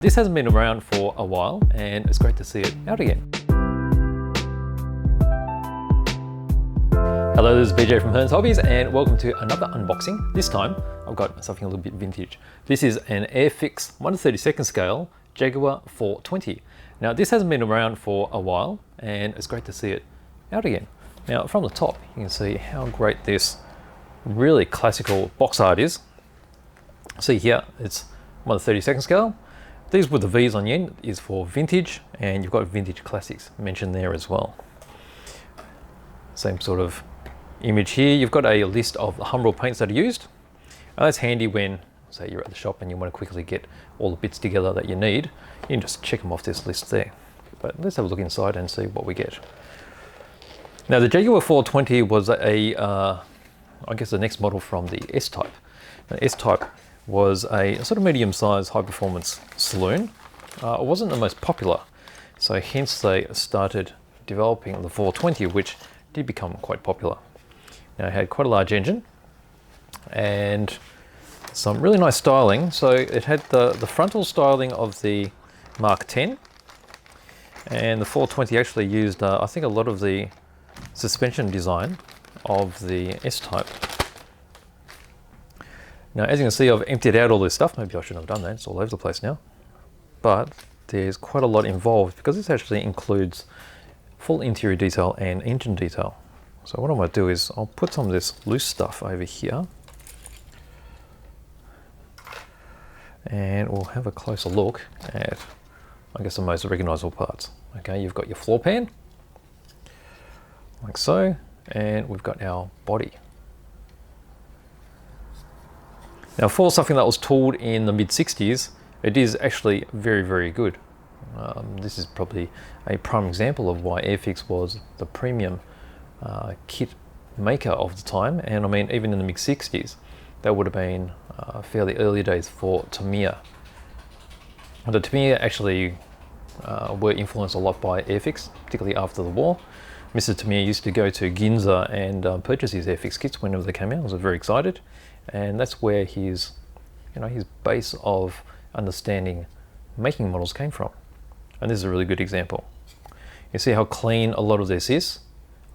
This hasn't been around for a while and it's great to see it out again. Hello, this is BJ from Hearns Hobbies and welcome to another unboxing. This time I've got something a little bit vintage. This is an Airfix 1/32 scale Jaguar 420. Now this hasn't been around for a while and it's great to see it out again. Now from the top you can see how great this really classical box art is. See here, it's 1/32 scale. These with the V's on the end is for vintage, and you've got vintage classics mentioned there as well. Same sort of image here. You've got a list of the Humbrol paints that are used. And that's handy when, say, you're at the shop and you want to quickly get all the bits together that you need. You can just check them off this list there. But let's have a look inside and see what we get. Now the Jaguar 420 was I guess the next model from the S-Type. The S-Type was a sort of medium-sized high-performance saloon. It wasn't the most popular, so hence they started developing the 420, which did become quite popular. Now it had quite a large engine and some really nice styling. So it had the frontal styling of the Mark 10, and the 420 actually used I think a lot of the suspension design of the S-Type. Now, as you can see, I've emptied out all this stuff. Maybe I shouldn't have done that. It's all over the place now. But there's quite a lot involved because this actually includes full interior detail and engine detail. So what I'm going to do is I'll put some of this loose stuff over here. And we'll have a closer look at, I guess, the most recognizable parts. Okay, you've got your floor pan, like so, and we've got our body. Now for something that was tooled in the mid-60s, it is actually very, very good. This is probably a prime example of why Airfix was the premium kit maker of the time. And I mean, even in the mid-60s, that would have been fairly early days for Tamiya. And the Tamiya actually were influenced a lot by Airfix, particularly after the war. Mr. Tamiya used to go to Ginza and purchase his Airfix kits whenever they came out. I was very excited. And that's where his base of understanding making models came from. And this is a really good example. You see how clean a lot of this is?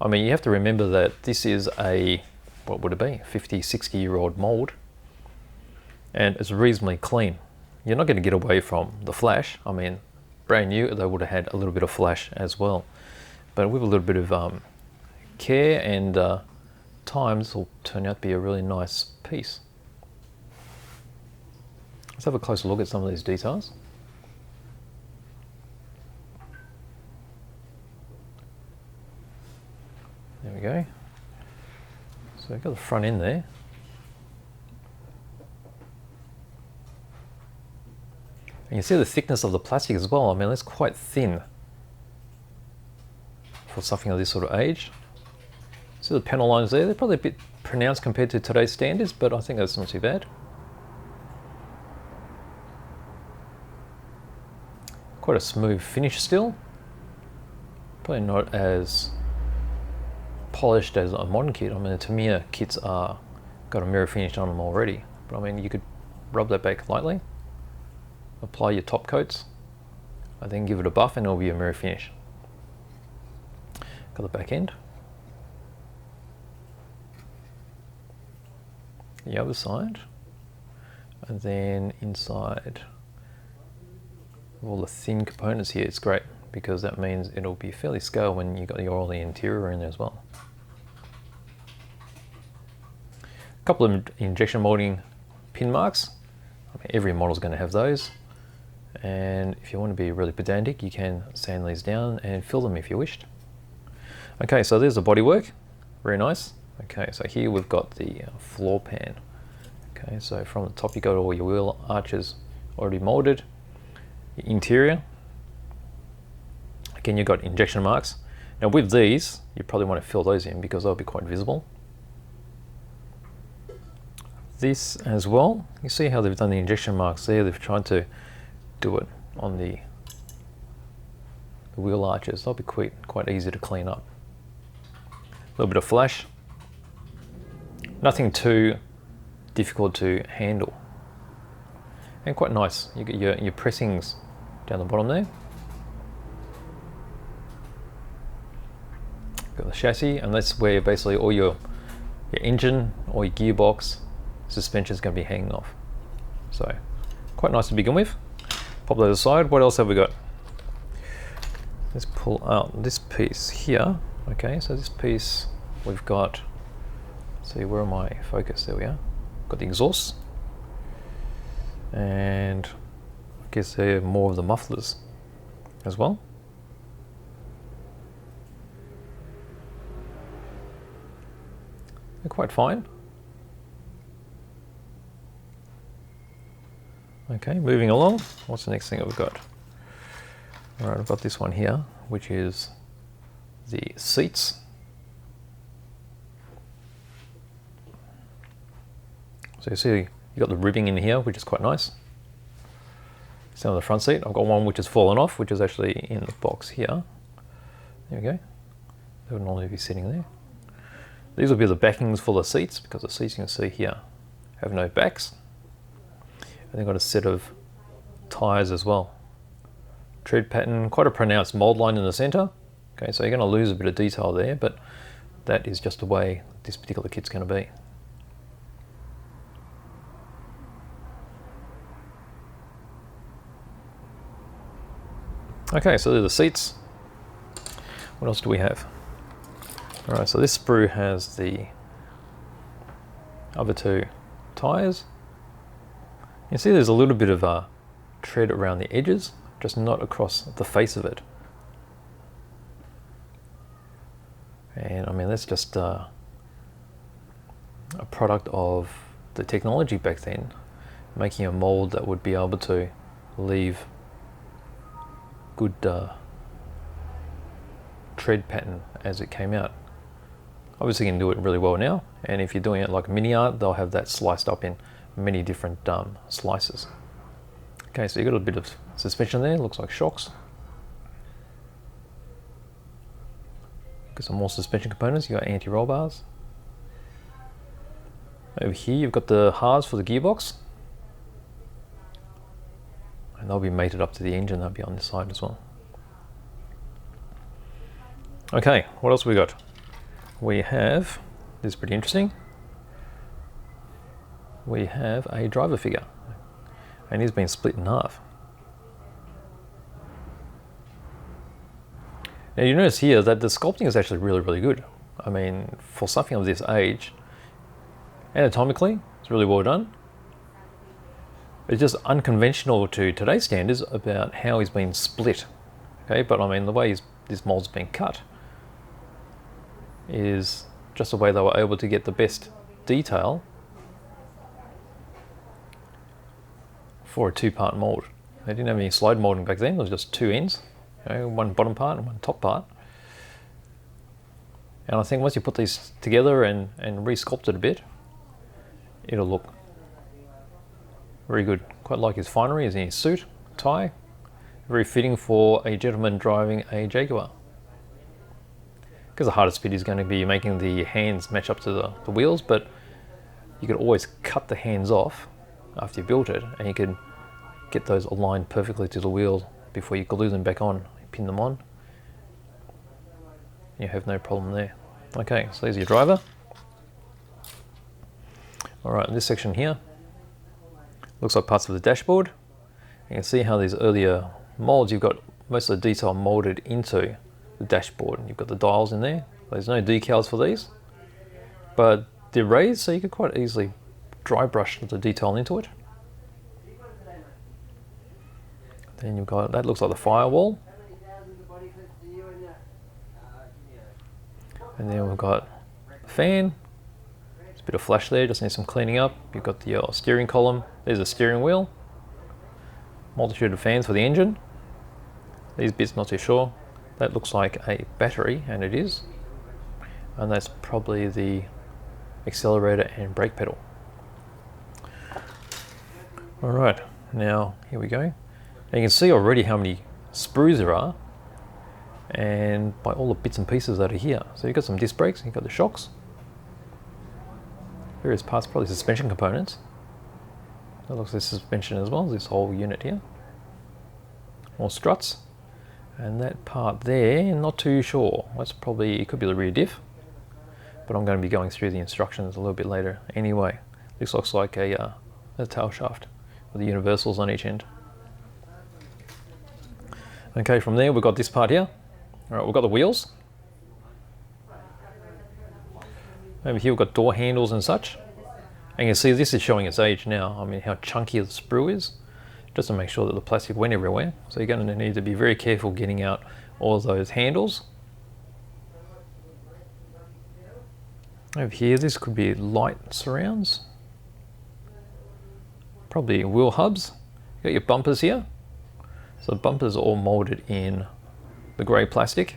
I mean, you have to remember that this is a, what would it be, 50, 60-year-old mould. And it's reasonably clean. You're not going to get away from the flash. I mean, brand new, they would have had a little bit of flash as well. But with a little bit of care and time, this will turn out to be a really nice piece. Let's have a closer look at some of these details. There we go. So we've got the front end there. And you see the thickness of the plastic as well. I mean, it's quite thin for something of this sort of age. See the panel lines there? They're probably a bit pronounced compared to today's standards, but I think that's not too bad. Quite a smooth finish still. Probably not as polished as a modern kit. I mean, the Tamiya kits are got a mirror finish on them already. But I mean, you could rub that back lightly, apply your top coats, and then give it a buff and it'll be a mirror finish. Got the back end. The other side, and then inside all the thin components here. It's great because that means it'll be fairly scale when you got all the interior in there as well. A couple of injection molding pin marks. I mean, every model is going to have those, and if you want to be really pedantic, you can sand these down and fill them if you wished. Okay, so there's the bodywork, very nice. Okay, so here we've got the floor pan. Okay, so from the top you got all your wheel arches already molded. Your interior, again you've got injection marks. Now with these, you probably want to fill those in because they'll be quite visible. This as well, you see how they've done the injection marks there. They've tried to do it on the wheel arches. They'll be quite easy to clean up. A little bit of flash. Nothing too difficult to handle. and quite nice. You get your pressings down the bottom there. Got the chassis, and that's where basically all your engine or your gearbox suspension is going to be hanging off. So quite nice to begin with. Pop that aside. What else have we got? Let's pull out this piece here. Okay, so this piece we've got, see, where am I focused? There we are. Got the exhaust, and I guess they're more of the mufflers as well. They're quite fine. Okay, moving along. What's the next thing that we've got? All right, I've got this one here, which is the seats. So you see you got the ribbing in here, which is quite nice. It's on the front seat. I've got one which has fallen off, which is actually in the box here. There we go. They would normally be sitting there. These will be the backings for the seats, because the seats you can see here have no backs. And they've got a set of tyres as well. Tread pattern, quite a pronounced mould line in the centre. Okay, so you're going to lose a bit of detail there, but that is just the way this particular kit's going to be. Okay, so they're the seats. What else do we have? All right, so this sprue has the other two tyres. You see there's a little bit of a tread around the edges, just not across the face of it. And I mean, that's just a product of the technology back then, making a mould that would be able to leave good tread pattern as it came out. Obviously you can do it really well now, and if you're doing it like mini art, they'll have that sliced up in many different slices. Okay, so you've got a bit of suspension there, looks like shocks. Got some more suspension components. You got anti-roll bars. Over here you've got the halves for the gearbox, and they'll be mated up to the engine. They'll be on this side as well. Okay, what else we got? We have, this is pretty interesting, we have a driver figure, and he's been split in half. Now you notice here that the sculpting is actually really, really good. I mean, for something of this age, anatomically, it's really well done. It's just unconventional to today's standards about how he's been split. Okay, but I mean, the way this mould's been cut is just the way they were able to get the best detail for a two-part mould. They didn't have any slide moulding back then. It was just two ends, you know, one bottom part and one top part. And I think once you put these together and re-sculpt it a bit, it'll look very good. Quite like his finery, is in his suit, tie. Very fitting for a gentleman driving a Jaguar. Because the hardest bit is going to be making the hands match up to the wheels, but you could always cut the hands off after you built it, and you can get those aligned perfectly to the wheel before you glue them back on, pin them on. You have no problem there. Okay, so there's your driver. Alright, this section here looks like parts of the dashboard. You can see how these earlier molds, you've got most of the detail molded into the dashboard. You've got the dials in there. There's no decals for these, but they're raised, so you could quite easily dry brush the detail into it. Then you've got, that looks like the firewall. And then we've got the fan. There's a bit of flash there, just needs some cleaning up. You've got the steering column. There's a steering wheel. Multitude of fans for the engine. These bits, not too sure. That looks like a battery, and it is. And that's probably the accelerator and brake pedal. All right, now here we go. Now you can see already how many sprues there are, and by all the bits and pieces that are here. So you've got some disc brakes, you've got the shocks, various parts, probably suspension components. That looks like suspension as well, this whole unit here. More struts. And that part there, not too sure. That's probably, it could be the rear diff. But I'm going to be going through the instructions a little bit later anyway. This looks like a tail shaft with the universals on each end. Okay, from there we've got this part here. Alright, we've got the wheels. Over here we've got door handles and such. And you can see this is showing its age now. I mean, how chunky the sprue is. Just to make sure that the plastic went everywhere. So you're going to need to be very careful getting out all of those handles. Over here, this could be light surrounds. Probably wheel hubs. You got your bumpers here. So the bumpers are all molded in the grey plastic.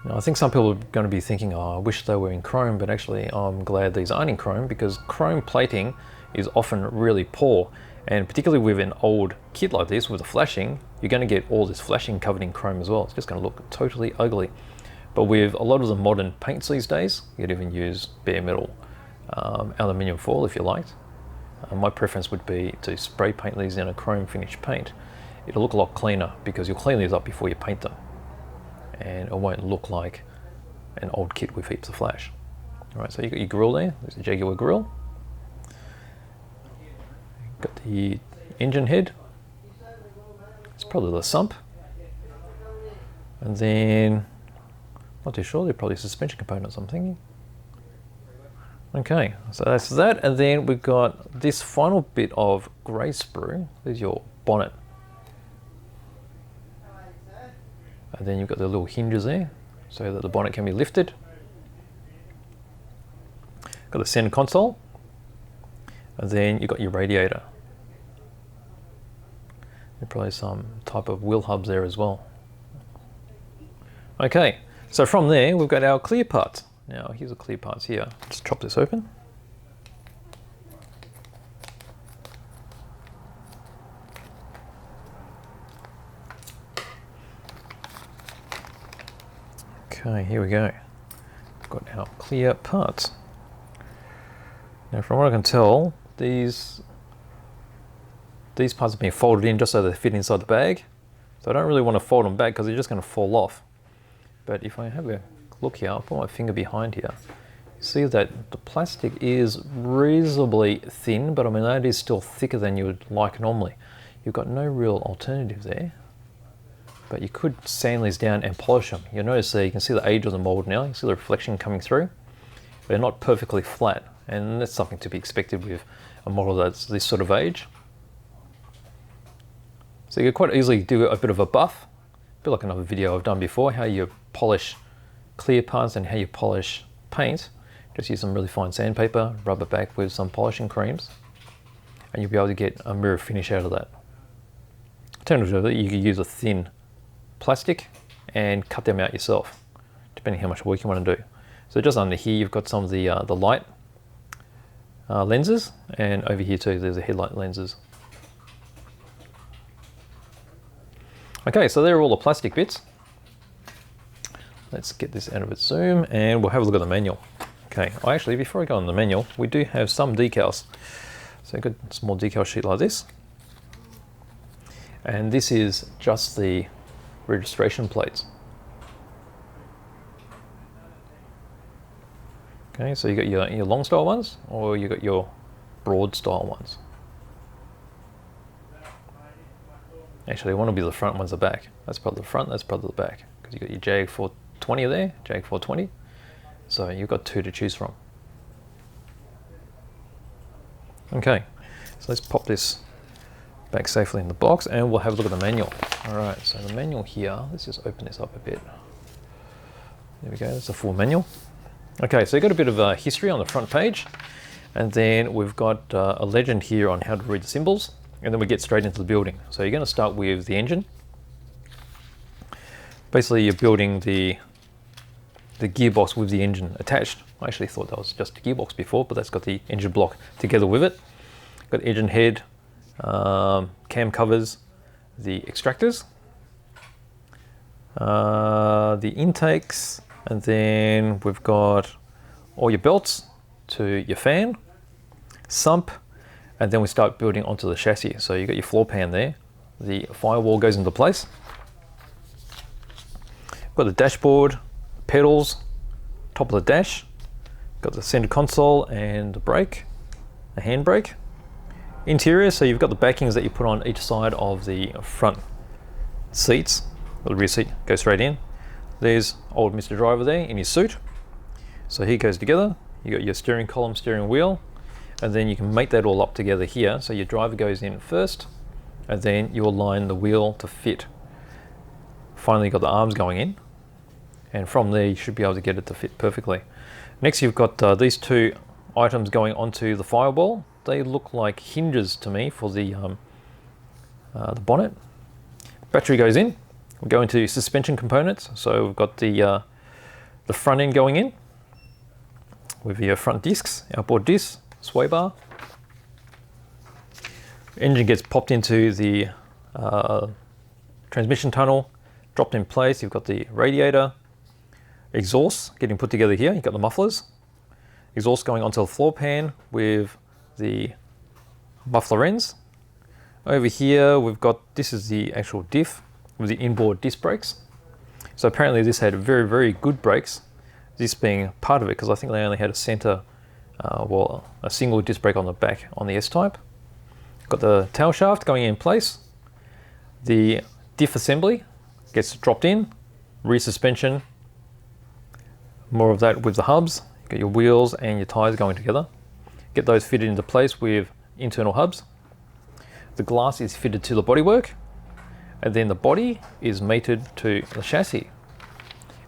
Now, I think some people are going to be thinking, oh, I wish they were in chrome, but actually I'm glad these aren't in chrome, because chrome plating is often really poor. And particularly with an old kit like this, with the flashing, you're going to get all this flashing covered in chrome as well. It's just going to look totally ugly. But with a lot of the modern paints these days, you could even use bare metal aluminium foil if you liked. My preference would be to spray paint these in a chrome finish paint. It'll look a lot cleaner because you'll clean these up before you paint them. And it won't look like an old kit with heaps of flash. All right, so you got your grille there. There's a Jaguar grille. Got the engine head. It's probably the sump. And then, not too sure, they're probably suspension components, I'm thinking. Okay, so that's that. And then we've got this final bit of grey sprue. There's your bonnet. And then you've got the little hinges there so that the bonnet can be lifted. Got the center console. And then you've got your radiator. There's probably some type of wheel hubs there as well. Okay, so from there we've got our clear parts. Now here's the clear parts here. Just chop this open. Okay, here we go. We've got our clear parts. Now from what I can tell, these parts have been folded in just so they fit inside the bag. So I don't really want to fold them back because they're just going to fall off. But if I have a look here, I'll put my finger behind here. You see that the plastic is reasonably thin, but I mean that is still thicker than you would like normally. You've got no real alternative there. But you could sand these down and polish them. You'll notice there, you can see the age of the mold now. You see the reflection coming through. They're not perfectly flat, and that's something to be expected with a model that's this sort of age. So you could quite easily do a bit of a buff, a bit like another video I've done before, how you polish clear parts and how you polish paint. Just use some really fine sandpaper, rub it back with some polishing creams, and you'll be able to get a mirror finish out of that. Alternatively, you could use a thin plastic and cut them out yourself, depending how much work you want to do. So just under here you've got some of the light lenses, and over here too there's the headlight lenses. Okay, so there are all the plastic bits. Let's get this out of its zoom and we'll have a look at the manual. Okay, actually before I go on the manual, we do have some decals. So I've got a small decal sheet like this, and this is just the registration plates. Okay, so you got your long style ones, or you got your broad style ones. Actually, one will be the front, one's the back. That's probably the front, that's probably the back, because you got your Jag 420 there, Jag 420. So you've got two to choose from. Okay, so let's pop this back safely in the box and we'll have a look at the manual. All right, so the manual here, let's just open this up a bit. There we go, that's a full manual. Okay, so you've got a bit of history on the front page, and then we've got a legend here on how to read the symbols, and then we get straight into the building. So you're going to start with the engine. Basically, you're building the gearbox with the engine attached. I actually thought that was just a gearbox before, but that's got the engine block together with it. Got the engine head, cam covers, the extractors, the intakes, and then we've got all your belts to your fan. sump, and then we start building onto the chassis. So you got your floor pan there, the firewall goes into place. Got the dashboard, pedals, top of the dash, got the center console and the brake, a handbrake. Interior, so you've got the backings that you put on each side of the front seats. The rear seat goes straight in. There's old Mr. Driver there in his suit. So here goes together. You got your steering column, steering wheel, and then you can make that all up together here. So your driver goes in first, and then you align the wheel to fit. Finally, you've got the arms going in, and from there you should be able to get it to fit perfectly. Next, you've got these two items going onto the firewall. They look like hinges to me for the bonnet. Battery goes in. We'll go into suspension components. So we've got the front end going in with your front discs, outboard discs, sway bar. Engine gets popped into the transmission tunnel, dropped in place. You've got the radiator, exhaust getting put together here. You've got the mufflers, exhaust going onto the floor pan with the muffler ends. Over here we've got, this is the actual diff with the inboard disc brakes. So apparently this had very, very good brakes, this being part of it, because I think they only had a center, well, a single disc brake on the back on the S-Type. Got the tail shaft going in place. The diff assembly gets dropped in, rear suspension, more of that with the hubs. You've got your wheels and your tires going together. Get those fitted into place with internal hubs. The glass is fitted to the bodywork, and then the body is mated to the chassis.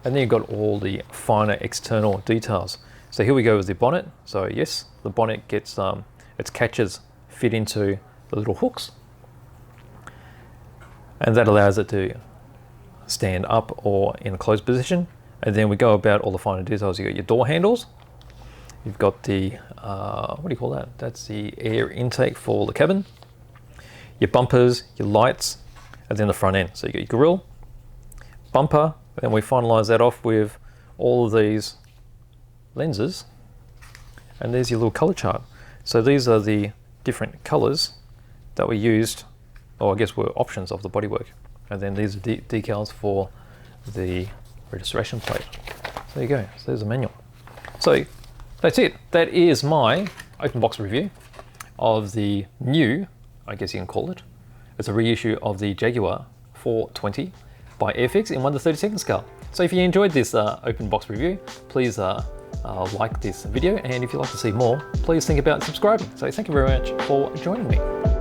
And then you've got all the finer external details. So here we go with the bonnet. So yes, the bonnet gets its catches fit into the little hooks, and that allows it to stand up or in a closed position. And then we go about all the finer details. You got your door handles. You've got the, what do you call that? That's the air intake for the cabin. Your bumpers, your lights, and then the front end. So you got your grille, bumper, and we finalize that off with all of these lenses. And there's your little color chart. So these are the different colors that were used, or I guess were options of the bodywork. And then these are decals for the registration plate. So there you go, so there's a manual. So that's it. That is my open box review of the new, I guess you can call it. It's a reissue of the Jaguar 420 by Airfix in 1/32 scale. So if you enjoyed this open box review, please like this video, and if you'd like to see more, please think about subscribing. So thank you very much for joining me.